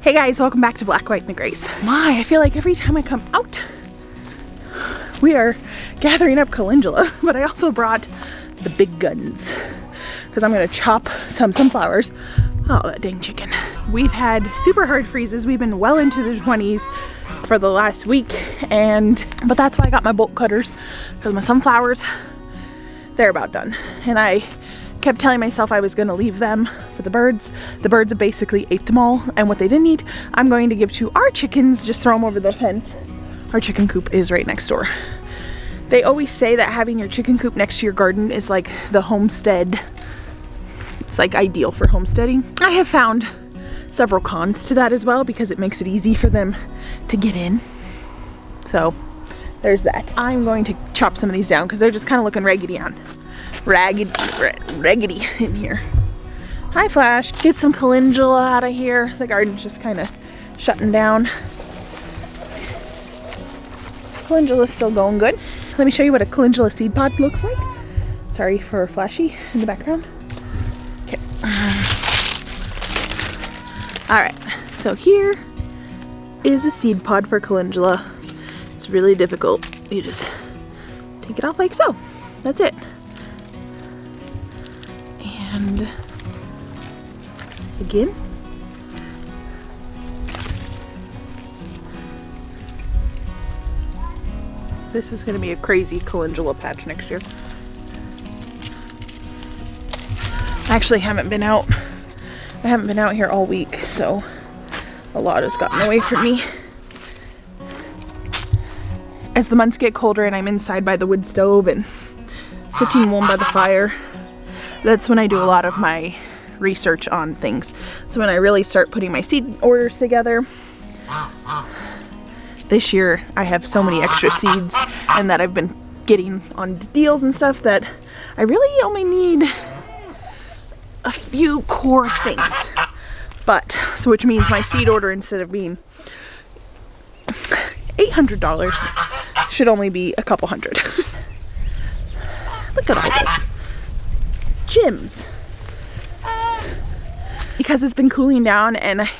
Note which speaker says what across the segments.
Speaker 1: Hey guys, welcome back to Black, White, and the Grays. I feel like every time I come out, we are gathering up calendula, but I also brought the big guns because I'm gonna chop some sunflowers. Oh, that dang chicken. We've had super hard freezes. We've been well into the 20s for the last week, but that's why I got my bolt cutters, because my sunflowers, they're about done. And I kept telling myself I was gonna leave them for the birds. The birds have basically ate them all, and what they didn't eat, I'm going to give to our chickens, just throw them over the fence. Our chicken coop is right next door. They always say that having your chicken coop next to your garden is like the homestead. It's like ideal for homesteading. I have found several cons to that as well, because it makes it easy for them to get in. So there's that. I'm going to chop some of these down because they're just kind of looking raggedy in here. Hi Flash. Get some calendula out of here. The garden's just kind of shutting down. Calendula's still going good. Let me show you what a calendula seed pod looks like. Sorry for flashy in the background. Okay. Alright, so here is a seed pod for calendula. It's really difficult. You just take it off like so. That's it. And again, this is going to be a crazy calendula patch next year. I actually haven't been out. I haven't been out here all week, so a lot has gotten away from me. As the months get colder and I'm inside by the wood stove and sitting warm by the fire, that's when I do a lot of my research on things. So when I really start putting my seed orders together. This year I have so many extra seeds and that I've been getting on deals and stuff that I really only need a few core things. But, so which means my seed order, instead of being $800, should only be a couple hundred. Look at all this. Gems. Because it's been cooling down, and I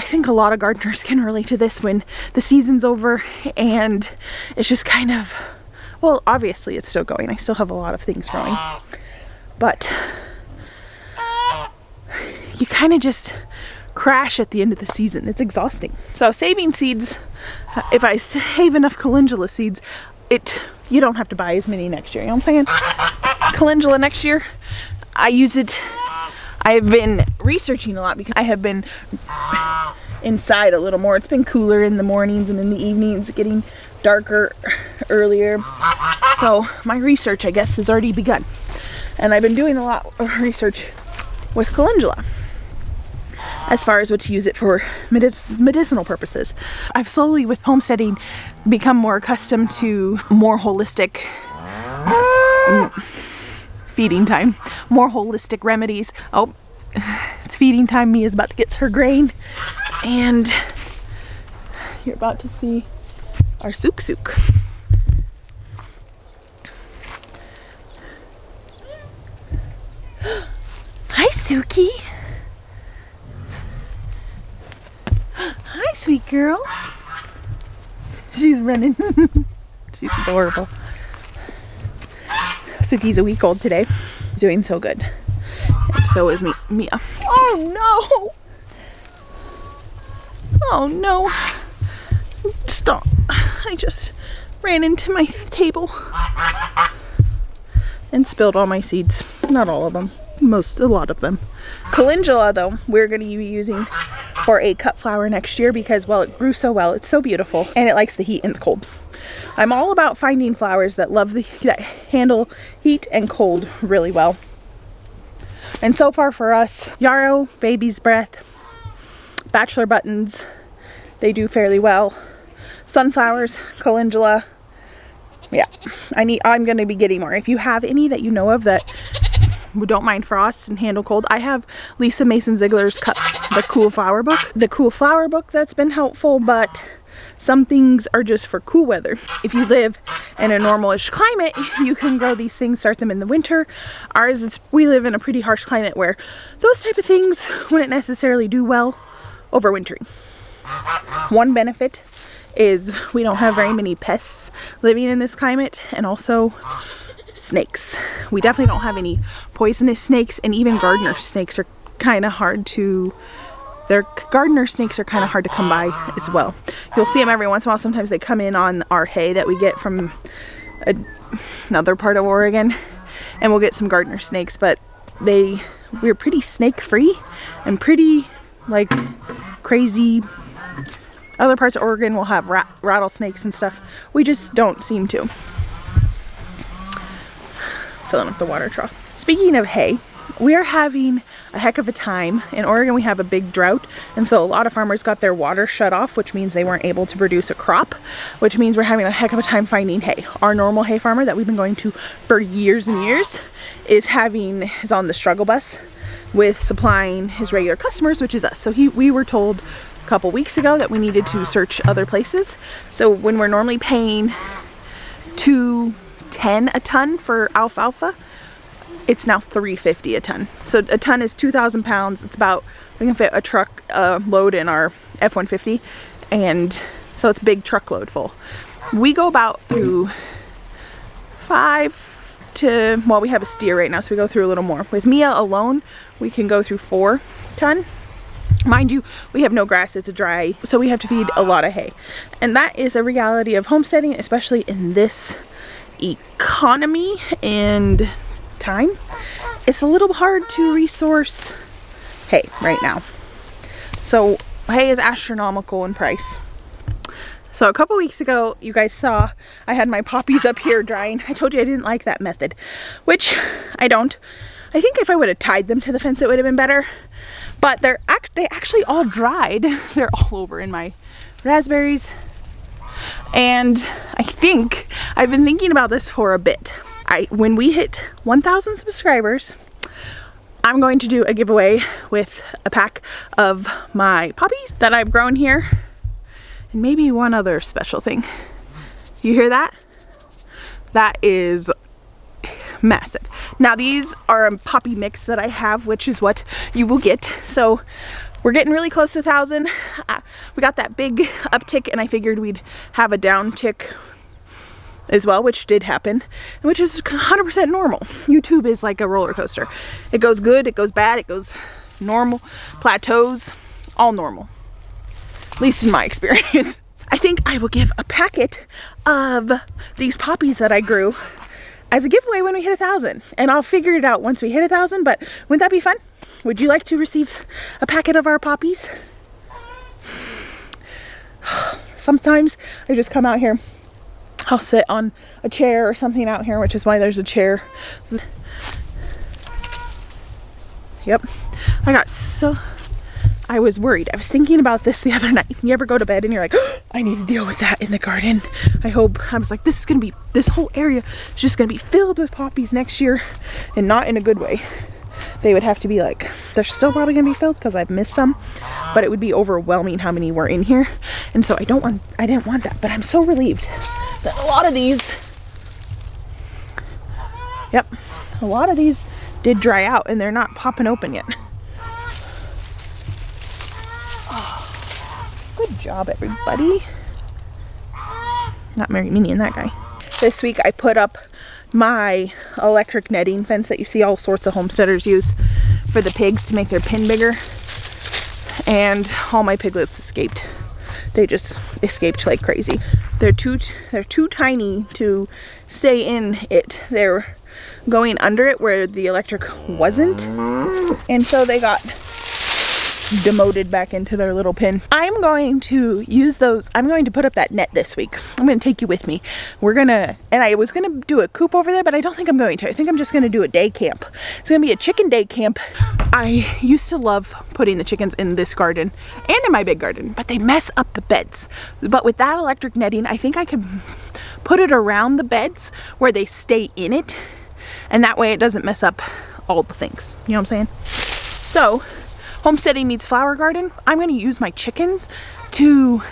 Speaker 1: think a lot of gardeners can relate to this when the season's over and it's just kind of, well, obviously it's still going. I still have a lot of things growing, but you kind of just crash at the end of the season. It's exhausting. So saving seeds, if I save enough calendula seeds, you don't have to buy as many next year. You know what I'm saying? Calendula next year, I use it. I have been researching a lot because I have been inside a little more. It's been cooler in the mornings and in the evenings, getting darker earlier. So my research, I guess, has already begun. And I've been doing a lot of research with calendula as far as what to use it for medicinal purposes. I've slowly, with homesteading, become more accustomed to more holistic feeding time, more holistic remedies. Oh, it's feeding time. Mia's about to get her grain, and you're about to see our sook. Hi, Suki. Hi, sweet girl. She's running. She's adorable. Suki's a week old today. She's doing so good. And so is Mia. Oh no! Oh no! Stop. I just ran into my table and spilled all my seeds. Not all of them. A lot of them. Calendula, though, we're going to be using for a cut flower next year because, well, it grew so well. It's so beautiful and it likes the heat and the cold. I'm all about finding flowers that that handle heat and cold really well. And so far for us, yarrow, baby's breath, bachelor buttons, they do fairly well. Sunflowers, calendula. Yeah, I'm going to be getting more. If you have any that you know of that don't mind frost and handle cold, I have Lisa Mason Ziegler's the Cool Flower book. The Cool Flower book, that's been helpful, but some things are just for cool weather. If you live in a normal-ish climate, you can grow these things, start them in the winter. We live in a pretty harsh climate where those type of things wouldn't necessarily do well overwintering. One benefit is we don't have very many pests living in this climate, and also snakes. We definitely don't have any poisonous snakes, and even gardener snakes are kind of hard to gardener snakes are kind of hard to come by as well. You'll see them every once in a while. Sometimes they come in on our hay that we get from another part of Oregon, and we'll get some gardener snakes, but we're pretty snake free and pretty like crazy. Other parts of Oregon will have rattlesnakes and stuff. We just don't seem to. Filling up the water trough. Speaking of hay, we are having a heck of a time. In Oregon we have a big drought, and so a lot of farmers got their water shut off, which means they weren't able to produce a crop, which means we're having a heck of a time finding hay. Our normal hay farmer that we've been going to for years and years is on the struggle bus with supplying his regular customers, which is us. So we were told a couple weeks ago that we needed to search other places. So when we're normally paying $2.10 a ton for alfalfa, it's now $3.50 a ton. So a ton is 2,000 pounds. It's about, we can fit a truck load in our F-150, and so it's a big truckload full. We go about through 5 to, well, we have a steer right now, so we go through a little more. With Mia alone, we can go through 4 ton. Mind you, we have no grass, it's dry, so we have to feed a lot of hay. And that is a reality of homesteading, especially in this economy and time. It's a little hard to resource hay right now. So hay is astronomical in price. So a couple weeks ago, you guys saw I had my poppies up here drying. I told you I didn't like that method, which I don't. I think if I would have tied them to the fence, it would have been better. But they actually all dried. They're all over in my raspberries. And I think I've been thinking about this for a bit. When we hit 1,000 subscribers, I'm going to do a giveaway with a pack of my poppies that I've grown here, and maybe one other special thing. You hear that? That is massive. Now these are a poppy mix that I have, which is what you will get. So we're getting really close to 1,000. We got that big uptick, and I figured we'd have a downtick as well, which did happen, which is 100% normal. YouTube is like a roller coaster. It goes good, it goes bad, it goes normal, plateaus, all normal. At least in my experience. I think I will give a packet of these poppies that I grew as a giveaway when we hit 1,000. And I'll figure it out once we hit 1,000, but wouldn't that be fun? Would you like to receive a packet of our poppies? Sometimes I just come out here. I'll sit on a chair or something out here, which is why there's a chair. Yep. I was worried. I was thinking about this the other night. You ever go to bed and you're like, oh, I need to deal with that in the garden. I was like, this whole area is just gonna be filled with poppies next year, and not in a good way. They would have to be like, they're still probably gonna be filled because I've missed some, but it would be overwhelming how many were in here. And so I didn't want that, but I'm so relieved that a lot of these did dry out, and they're not popping open yet. Oh, good job, everybody. Not Mary Minnie and that guy. This week I put up my electric netting fence that you see all sorts of homesteaders use for the pigs to make their pen bigger, and all my piglets escaped. They just escaped like crazy. They're too tiny to stay in it. They're going under it where the electric wasn't, and so they got demoted back into their little pen. I'm going to use those. I'm going to put up that net this week. I'm going to take you with me. And I was going to do a coop over there, but I don't think I'm going to. I think I'm just going to do a day camp. It's going to be a chicken day camp. I used to love putting the chickens in this garden and in my big garden, but they mess up the beds. But with that electric netting, I think I could put it around the beds where they stay in it, and that way it doesn't mess up all the things. You know what I'm saying? So, homesteading meets flower garden. I'm going to use my chickens to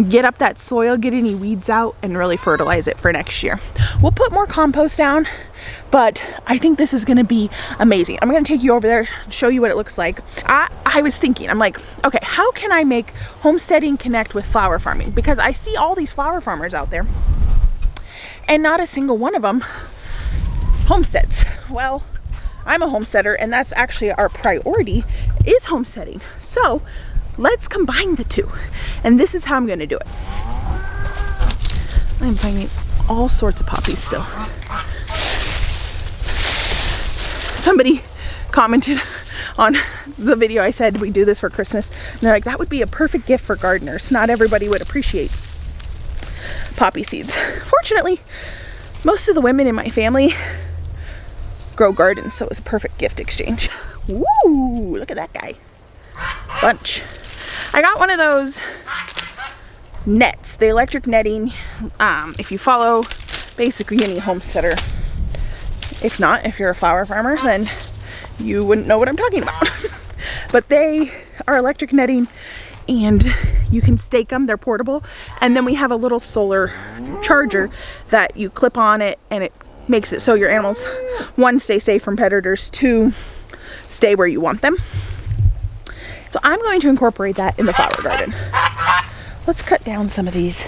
Speaker 1: get up that soil, get any weeds out, and really fertilize it for next year. We'll put more compost down, but I think this is going to be amazing. I'm going to take you over there, show you what it looks like. I I was thinking, I'm like, okay, how can I make homesteading connect with flower farming? Because I see all these flower farmers out there and not a single one of them homesteads. Well, I'm a homesteader, and that's actually our priority, is homesteading. So let's combine the two. And this is how I'm gonna do it. I'm finding all sorts of poppies still. Somebody commented on the video I said we do this for Christmas, and they're like, that would be a perfect gift for gardeners. Not everybody would appreciate poppy seeds. Fortunately, most of the women in my family grow gardens, so it was a perfect gift exchange. Woo, look at that guy. Bunch. I got one of those nets, the electric netting. If you follow basically any homesteader, if not, if you're a flower farmer, then you wouldn't know what I'm talking about. But they are electric netting, and you can stake them, they're portable. And then we have a little solar charger that you clip on it, and it makes it so your animals, one, stay safe from predators, two, stay where you want them. So I'm going to incorporate that in the flower garden. Let's cut down some of these.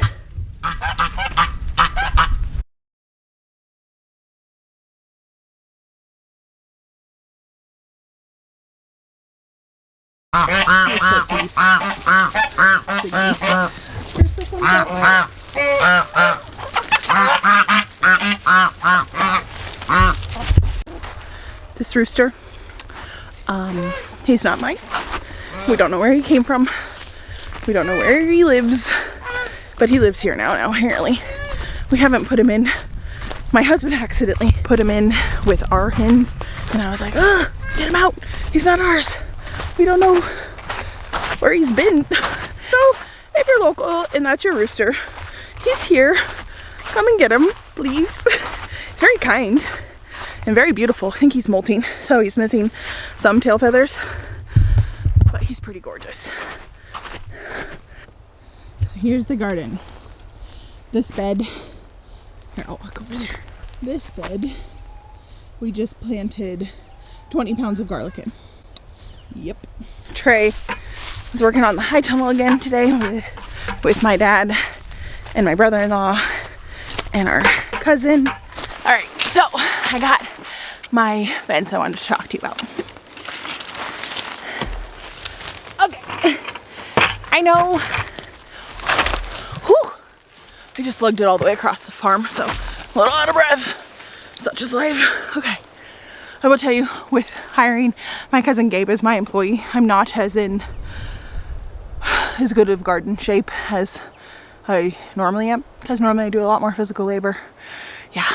Speaker 1: These. The geese. There's this one back. This rooster, he's not mine. We don't know where he came from. We don't know where he lives, but he lives here now apparently. We haven't put him in. My husband accidentally put him in with our hens, and I was like, ugh, get him out. He's not ours. We don't know where he's been. So if you're local and that's your rooster, he's here. Come and get him, please. He's very kind and very beautiful. I think he's molting, so he's missing some tail feathers, but he's pretty gorgeous. So here's the garden. This bed, here, I'll walk over there. This bed, we just planted 20 pounds of garlic in. Yep. Trey was working on the high tunnel again today with my dad and my brother-in-law and our cousin. All right, so I got my fence I wanted to talk to you about. Okay, I know, whew, I just lugged it all the way across the farm, so I'm a little out of breath. Such is life. Okay, I will tell you, with hiring my cousin Gabe as my employee, I'm not as good of garden shape as I normally am, because normally I do a lot more physical labor. Yeah.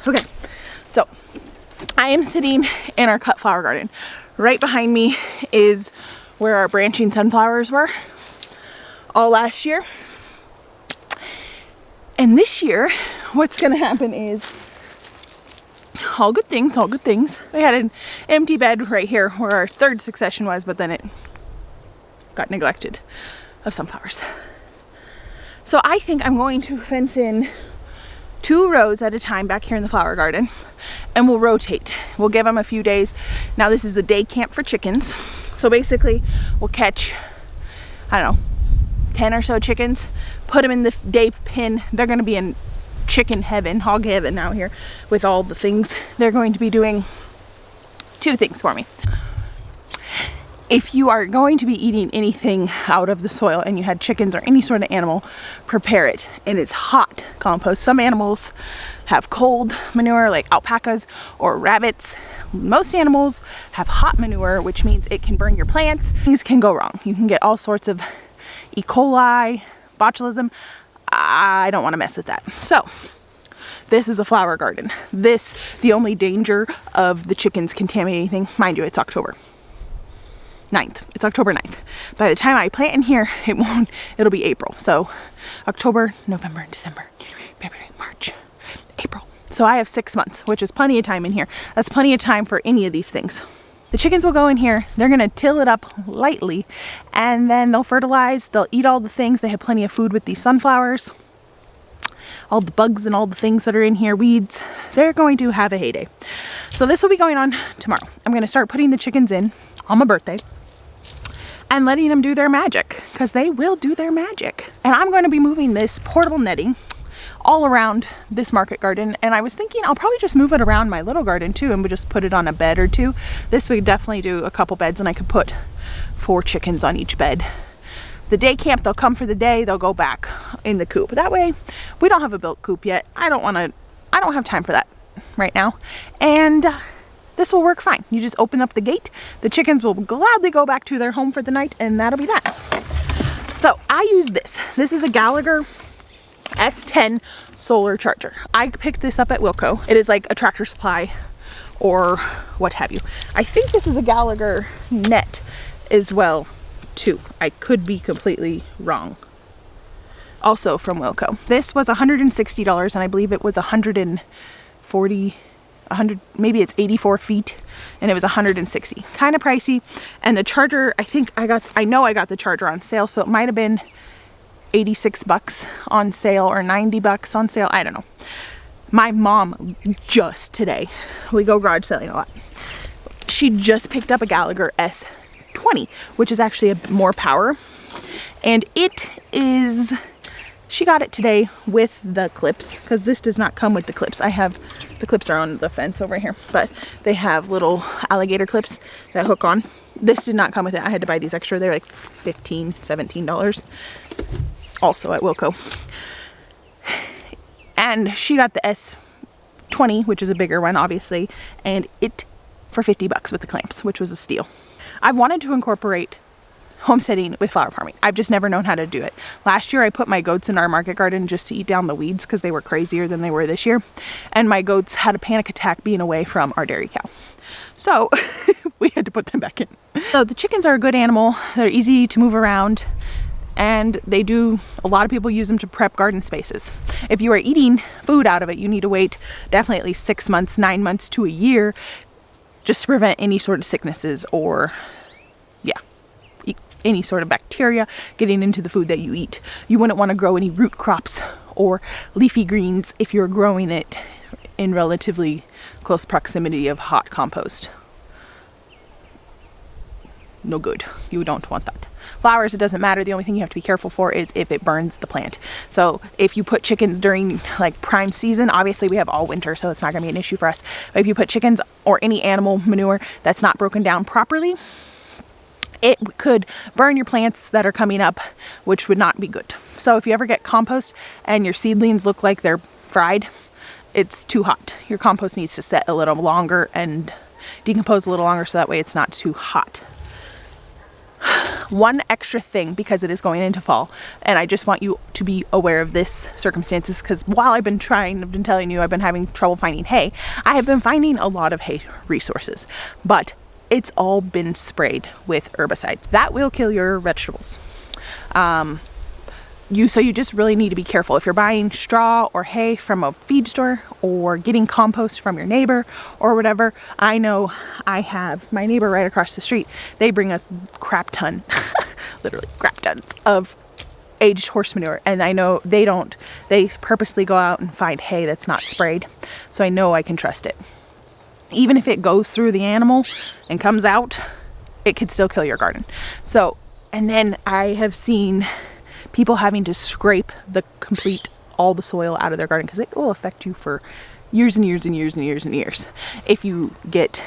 Speaker 1: Okay, so I am sitting in our cut flower garden. Right behind me is where our branching sunflowers were all last year. And this year, what's gonna happen is all good things. We had an empty bed right here where our third succession was, but then it got neglected of sunflowers. So I think I'm going to fence in 2 rows at a time back here in the flower garden, and we'll rotate. We'll give them a few days. Now this is a day camp for chickens. So basically we'll catch, I don't know, 10 or so chickens, put them in the day pen. They're gonna be in chicken heaven, hog heaven out here with all the things. They're going to be doing 2 things for me. If you are going to be eating anything out of the soil and you had chickens or any sort of animal, prepare it. And it's hot compost. Some animals have cold manure, like alpacas or rabbits. Most animals have hot manure, which means it can burn your plants. Things can go wrong. You can get all sorts of E. coli, botulism. I don't want to mess with that. So this is a flower garden. The only danger of the chickens contaminating anything, mind you, it's October 9th. It's October 9th. By the time I plant in here, it'll be April. So October, November, December, January, February, March, April. So I have 6 months, which is plenty of time in here. That's plenty of time for any of these things. The chickens will go in here, they're gonna till it up lightly, and then they'll fertilize, they'll eat all the things. They have plenty of food with these sunflowers. all the bugs and all the things that are in here, weeds, they're going to have a heyday. So this will be going on tomorrow. I'm going to start putting the chickens in on my birthday and letting them do their magic, because they will do their magic. And I'm going to be moving this portable netting all around this market garden, and I was thinking I'll probably just move it around my little garden too, and we just put it on a bed or two. This would definitely do a couple beds, and I could put 4 chickens on each bed. The day camp, they'll come for the day, they'll go back in the coop. That way we don't have a built coop yet. I don't have time for that right now, and this will work fine. You just open up the gate, the chickens will gladly go back to their home for the night, and that'll be that. So I use this. This is a Gallagher S10 solar charger. I picked this up at Wilco. It is like a Tractor Supply or what have you. I think this is a Gallagher net as well too. I could be completely wrong. Also from Wilco. This was $160, and I believe it was 140, maybe it's 84 feet, and it was 160. Kind of pricey. And the charger, I know I got the charger on sale, so it might have been 86 bucks on sale or 90 bucks on sale. I don't know. My mom just today, we go garage selling a lot, she just picked up a Gallagher S20, which is actually more power, and she got it today with the clips, because this does not come with the clips. The clips are on the fence over here, but they have little alligator clips that hook on. This did not come with it. I had to buy these extra. They're like $15, $17. Also at Wilco. And she got the S20, which is a bigger one, obviously, and it for 50 bucks with the clamps, which was a steal. I've wanted to incorporate homesteading with flower farming. I've just never known how to do it. Last year I put my goats in our market garden just to eat down the weeds, because they were crazier than they were this year, and my goats had a panic attack being away from our dairy cow. So we had to put them back in. So the chickens are a good animal. They're easy to move around, and a lot of people use them to prep garden spaces. If you are eating food out of it, you need to wait definitely at least 6 months, 9 months to a year, just to prevent any sort of sicknesses or any sort of bacteria getting into the food that you eat. You wouldn't want to grow any root crops or leafy greens if you're growing it in relatively close proximity of hot compost. No good. You don't want that. Flowers, it doesn't matter. The only thing you have to be careful for is if it burns the plant. So if you put chickens during like prime season, obviously we have all winter, so it's not going to be an issue for us. But if you put chickens or any animal manure that's not broken down properly, it could burn your plants that are coming up, which would not be good. So if you ever get compost and your seedlings look like they're fried, it's too hot. Your compost needs to set a little longer and decompose a little longer, so that way it's not too hot. One extra thing, because it is going into fall, and I just want you to be aware of this circumstances, because while I've been telling you I've been having trouble finding hay, I have been finding a lot of hay resources, but it's all been sprayed with herbicides. That will kill your vegetables. So you just really need to be careful. If you're buying straw or hay from a feed store or getting compost from your neighbor or whatever, I know I have my neighbor right across the street. They bring us literally crap tons of aged horse manure, and I know they purposely go out and find hay that's not sprayed, so I know I can trust it. Even if it goes through the animal and comes out, it could still kill your garden. So, and then I have seen people having to scrape all the soil out of their garden, because it will affect you for years and years and years and years and years if you get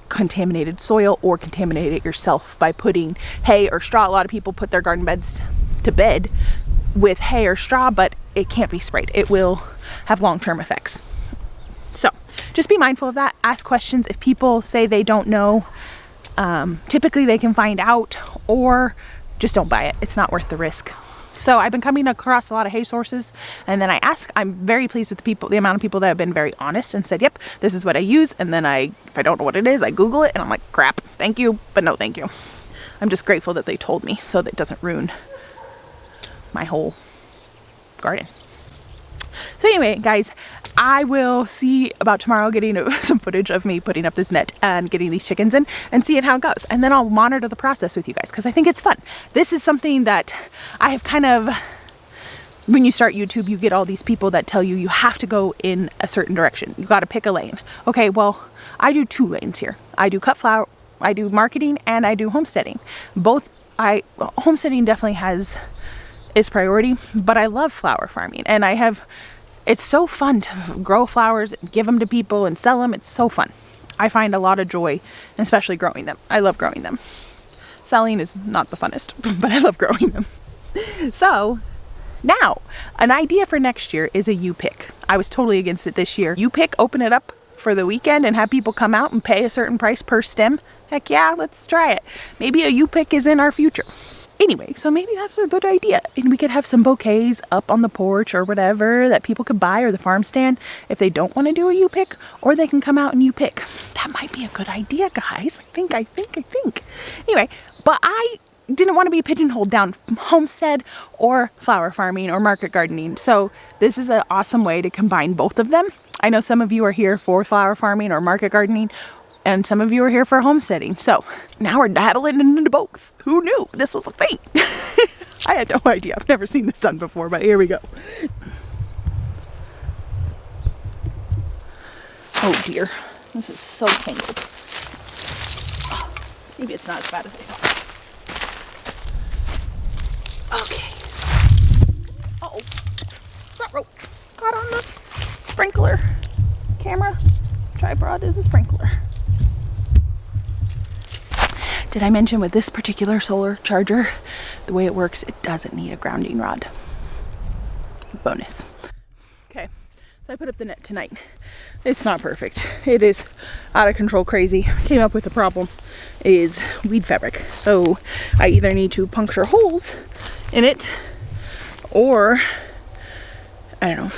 Speaker 1: contaminated soil or contaminate it yourself by putting hay or straw. A lot of people put their garden beds to bed with hay or straw, but it can't be sprayed. It will have long-term effects. So just be mindful of that. Ask questions. If people say they don't know, typically they can find out, or just don't buy it. It's not worth the risk. So I've been coming across a lot of hay sources, and then I'm very pleased with the amount of people that have been very honest and said, yep, this is what I use. And then if I don't know what it is, I Google it and I'm like, crap, thank you, but no thank you. I'm just grateful that they told me so that it doesn't ruin my whole garden. So anyway, guys, I will see about tomorrow getting some footage of me putting up this net and getting these chickens in and seeing how it goes. And then I'll monitor the process with you guys, because I think it's fun. This is something that I have kind of when you start YouTube, you get all these people that tell you you have to go in a certain direction. You got to pick a lane. Okay, well, I do 2 lanes here. I do cut flower, I do marketing, and I do homesteading. Homesteading definitely has its priority, but I love flower farming, and it's so fun to grow flowers, give them to people and sell them. It's so fun. I find a lot of joy, especially growing them. I love growing them. Selling is not the funnest, but I love growing them. So now, an idea for next year is a U-pick. I was totally against it this year. U-pick, open it up for the weekend and have people come out and pay a certain price per stem. Heck yeah, let's try it. Maybe a U-pick is in our future. Anyway, so maybe that's a good idea. And we could have some bouquets up on the porch or whatever that people could buy, or the farm stand, if they don't want to do a U-pick, or they can come out and U-pick. That might be a good idea, guys. I think. Anyway, but I didn't want to be pigeonholed down homestead or flower farming or market gardening. So this is an awesome way to combine both of them. I know some of you are here for flower farming or market gardening, and some of you are here for homesteading. So now we're dabbling into both. Who knew this was a thing? I had no idea. I've never seen this done before, but here we go. Oh dear, this is so tangled. Oh, maybe it's not as bad as I thought. Okay. Uh-oh. Front rope. Got on the sprinkler. Camera. Tripod is a sprinkler. Did I mention with this particular solar charger, the way it works, it doesn't need a grounding rod. Bonus. Okay, so I put up the net tonight. It's not perfect. It is out of control crazy. Came up with a problem is weed fabric. So I either need to puncture holes in it, or I don't know.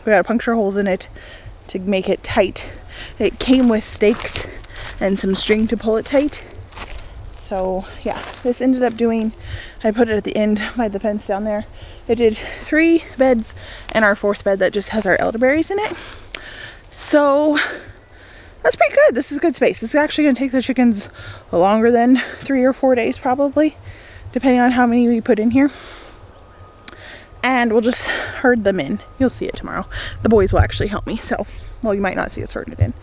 Speaker 1: We gotta puncture holes in it to make it tight. It came with stakes and some string to pull it tight. So yeah, this ended up doing, I put it at the end by the fence down there. It did 3 beds and our 4th bed that just has our elderberries in it. So that's pretty good. This is good space. This is actually going to take the chickens longer than 3 or 4 days probably, depending on how many we put in here. And we'll just herd them in. You'll see it tomorrow. The boys will actually help me. So, well, you might not see us herd it in.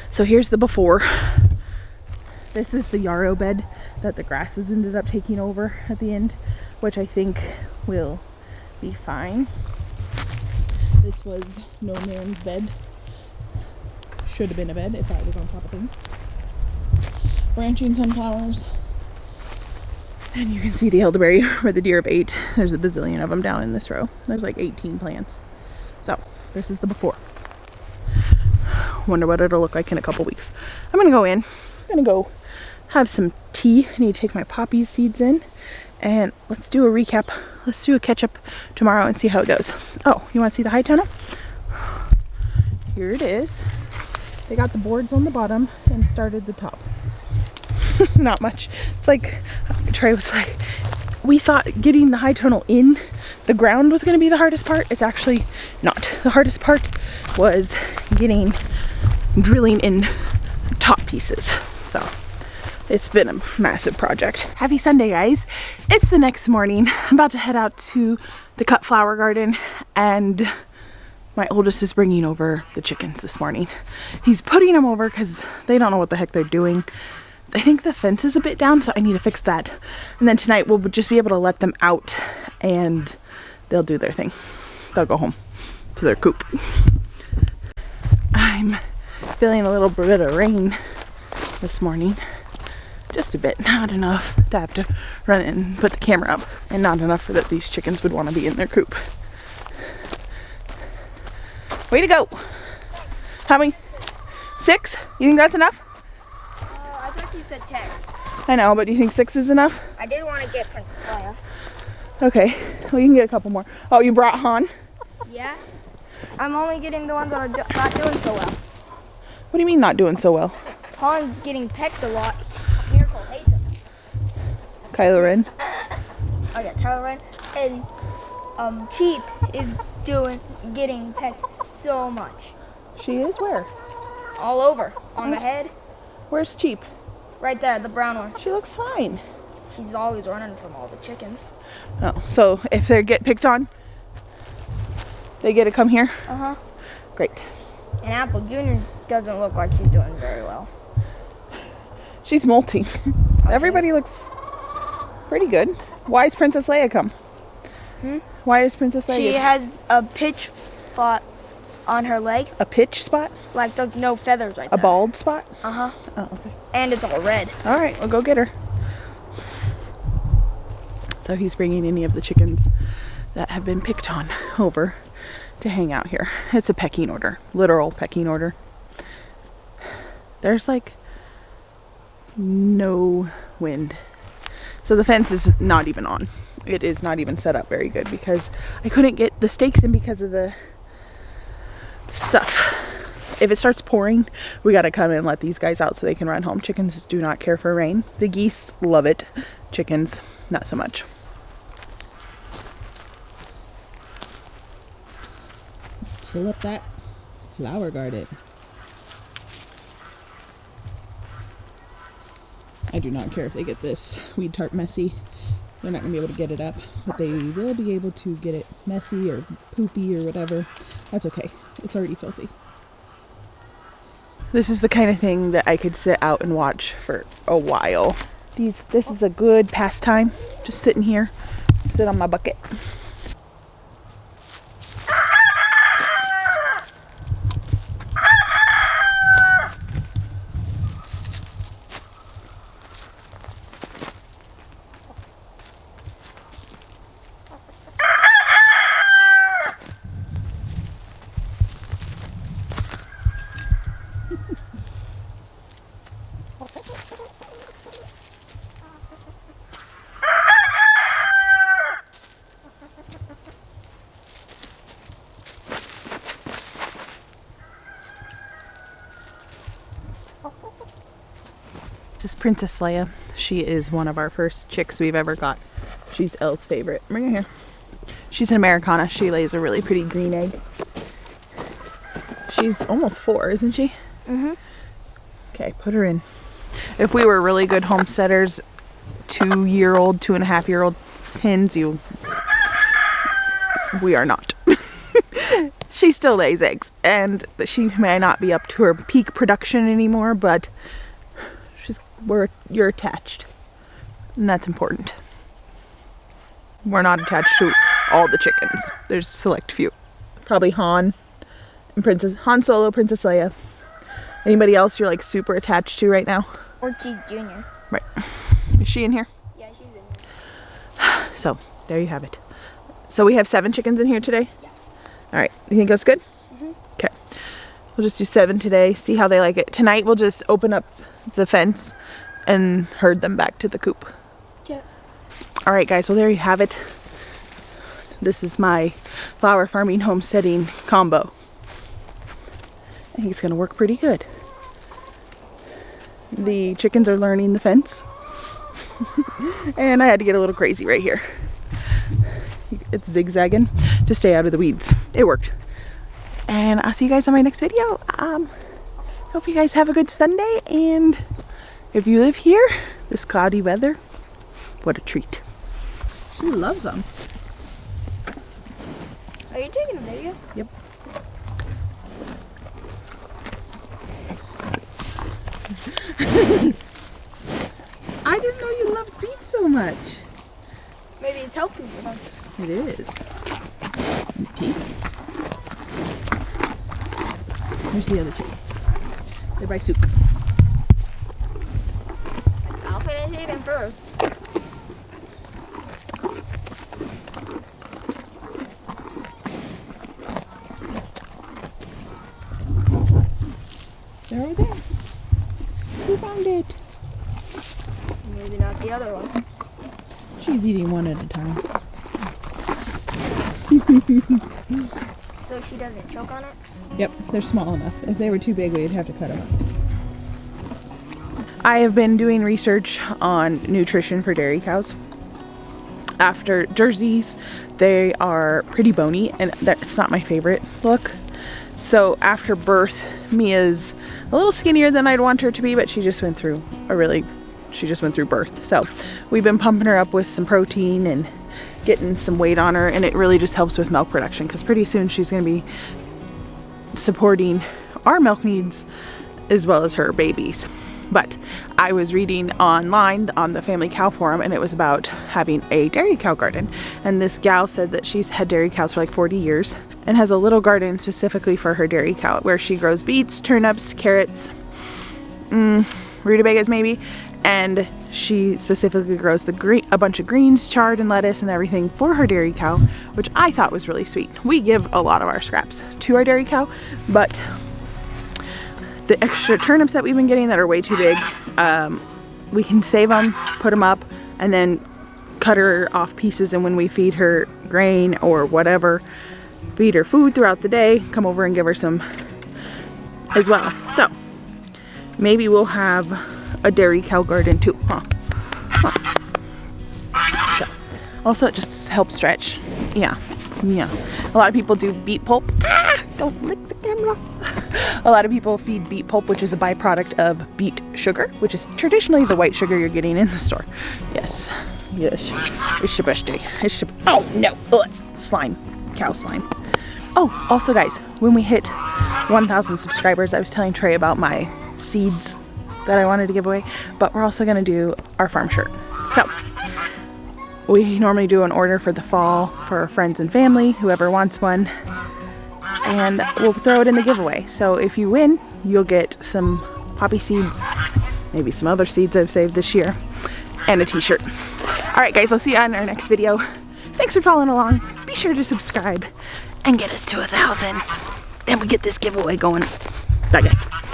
Speaker 1: So here's the before. This is the yarrow bed that the grasses ended up taking over at the end, which I think will be fine. This was no man's bed. Should have been a bed if I was on top of things. Branching sunflowers. And you can see the elderberry where the deer have ate. There's a bazillion of them down in this row. There's like 18 plants. So this is the before. Wonder what it'll look like in a couple weeks. I'm gonna go in. I'm gonna go have some tea. I need to take my poppy seeds in, and let's do a recap. Let's do a catch up tomorrow and see how it goes. Oh, you want to see the high tunnel? Here it is. They got the boards on the bottom and started the top. Not much. It's like Trey was like, we thought getting the high tunnel in the ground was going to be the hardest part. It's actually not. The hardest part was drilling in top pieces. So it's been a massive project. Happy Sunday, guys. It's the next morning. I'm about to head out to the cut flower garden, and my oldest is bringing over the chickens this morning. He's putting them over because they don't know what the heck they're doing. I think the fence is a bit down, so I need to fix that. And then tonight we'll just be able to let them out and they'll do their thing. They'll go home to their coop. I'm feeling a little bit of rain this morning. Just a bit, not enough to have to run in and put the camera up, and not enough for that these chickens would want to be in their coop. Way to go! How many? 6? You think that's enough?
Speaker 2: I thought you said 10.
Speaker 1: I know, but do you think 6 is enough?
Speaker 2: I did want to get Princess Leia.
Speaker 1: Okay, well you can get a couple more. Oh, you brought Han?
Speaker 2: Yeah. I'm only getting the ones that are not doing so well.
Speaker 1: What do you mean not doing so well?
Speaker 2: Han's getting pecked a lot. Miracle hates him.
Speaker 1: Kylo Ren.
Speaker 2: Oh yeah, Kylo Ren. And Cheap is getting pecked so much.
Speaker 1: She is where?
Speaker 2: All over. On the head.
Speaker 1: Where's Cheap?
Speaker 2: Right there, the brown one.
Speaker 1: She looks fine.
Speaker 2: she's always running from all the chickens.
Speaker 1: Oh, so if they get picked on, they get to come here?
Speaker 2: Uh-huh.
Speaker 1: Great.
Speaker 2: And Apple Jr. doesn't look like she's doing very well.
Speaker 1: She's molting.
Speaker 2: Okay.
Speaker 1: Everybody looks pretty good. Why is Princess Leia come? Why is Princess Leia?
Speaker 2: She has a pitch spot on her leg.
Speaker 1: A pitch spot?
Speaker 2: Like there's no feathers right there.
Speaker 1: A bald spot?
Speaker 2: Uh-huh.
Speaker 1: Oh, okay.
Speaker 2: And it's all red.
Speaker 1: All right, we'll go get her. So he's bringing any of the chickens that have been picked on over to hang out here. It's a pecking order, literal pecking order. There's like no wind. So the fence is not even on. It is not even set up very good because I couldn't get the stakes in because of the stuff. If it starts pouring, we gotta come and let these guys out so they can run home. Chickens do not care for rain. The geese love it. Chickens, not so much. Till up that flower garden. I do not care if they get this weed tarp messy. They're not going to be able to get it up, but they will be able to get it messy or poopy or whatever. That's okay. It's already filthy. This is the kind of thing that I could sit out and watch for a while. This is a good pastime. Just sitting here, sit on my bucket. This is Princess Leia. She is one of our first chicks we've ever got. She's Elle's favorite. Bring her here. She's an Americana. She lays a really pretty green egg. She's almost 4, isn't she?
Speaker 2: Mm-hmm.
Speaker 1: Okay, put her in. If we were really good homesteaders, 2-year-old, 2.5-year-old hens, we are not. She still lays eggs, and she may not be up to her peak production anymore, but you're attached, and that's important. We're not attached to all the chickens. There's a select few. Probably Han Solo, Princess Leia. Anybody else you're like super attached to right now?
Speaker 2: Orchie Jr.
Speaker 1: Right. Is she in here?
Speaker 2: Yeah, she's in here.
Speaker 1: So there you have it. So we have 7 chickens in here today?
Speaker 2: Yeah.
Speaker 1: All right. You think that's good?
Speaker 2: Mm-hmm.
Speaker 1: Okay. We'll just do 7 today, see how they like it. Tonight we'll just open up the fence and herd them back to the coop.
Speaker 2: Yeah.
Speaker 1: All right, guys. Well, there you have it. This is my flower farming homesteading combo. I think it's going to work pretty good. The chickens are learning the fence. And I had to get a little crazy right here. It's zigzagging to stay out of the weeds. It worked. And I'll see you guys on my next video. Hope you guys have a good Sunday. And if you live here, this cloudy weather, what a treat. She loves them.
Speaker 2: Are you taking a video?
Speaker 1: Yep. I didn't know you loved beets so much.
Speaker 2: Maybe it's healthy for them.
Speaker 1: It is. And tasty. Here's the other 2. They're by Sook.
Speaker 2: I'll finish eating first.
Speaker 1: They're over there. Who found it?
Speaker 2: Maybe not the other one.
Speaker 1: She's eating one at a time.
Speaker 2: So she doesn't choke on it?
Speaker 1: Yep, they're small enough. If they were too big, we'd have to cut them up. I have been doing research on nutrition for dairy cows. After Jerseys, they are pretty bony, and that's not my favorite look. So after birth, Mia's a little skinnier than I'd want her to be, but she just went through a really she just went through birth. So we've been pumping her up with some protein and getting some weight on her, and it really just helps with milk production because pretty soon she's going to be supporting our milk needs as well as her babies. But I was reading online on the Family Cow Forum, and it was about having a dairy cow garden. And this gal said that she's had dairy cows for like 40 years and has a little garden specifically for her dairy cow where she grows beets, turnips, carrots, rutabagas maybe, and she specifically grows a bunch of greens, chard and lettuce and everything for her dairy cow, which I thought was really sweet. We give a lot of our scraps to our dairy cow, but the extra turnips that we've been getting that are way too big, we can save them, put them up, and then cut her off pieces, and when we feed her grain or whatever, feed her food throughout the day, come over and give her some as well. So maybe we'll have a dairy cow garden too, So, also it just helps stretch. Yeah. A lot of people do beet pulp. Don't lick the camera. A lot of people feed beet pulp, which is a byproduct of beet sugar, which is traditionally the white sugar you're getting in the store. Yes. It's your birthday. Oh no. Ugh. Slime. Cow slime. Oh, also guys, when we hit 1,000 subscribers, I was telling Trey about my seeds that I wanted to give away, but we're also going to do our farm shirt. So we normally do an order for the fall for friends and family, whoever wants one, and we'll throw it in the giveaway. So if you win, you'll get some poppy seeds, maybe some other seeds I've saved this year, and a t-shirt. Alright guys, I'll see you on our next video. Thanks for following along. Be sure to subscribe and get us to 1,000. Then we get this giveaway going. Bye guys.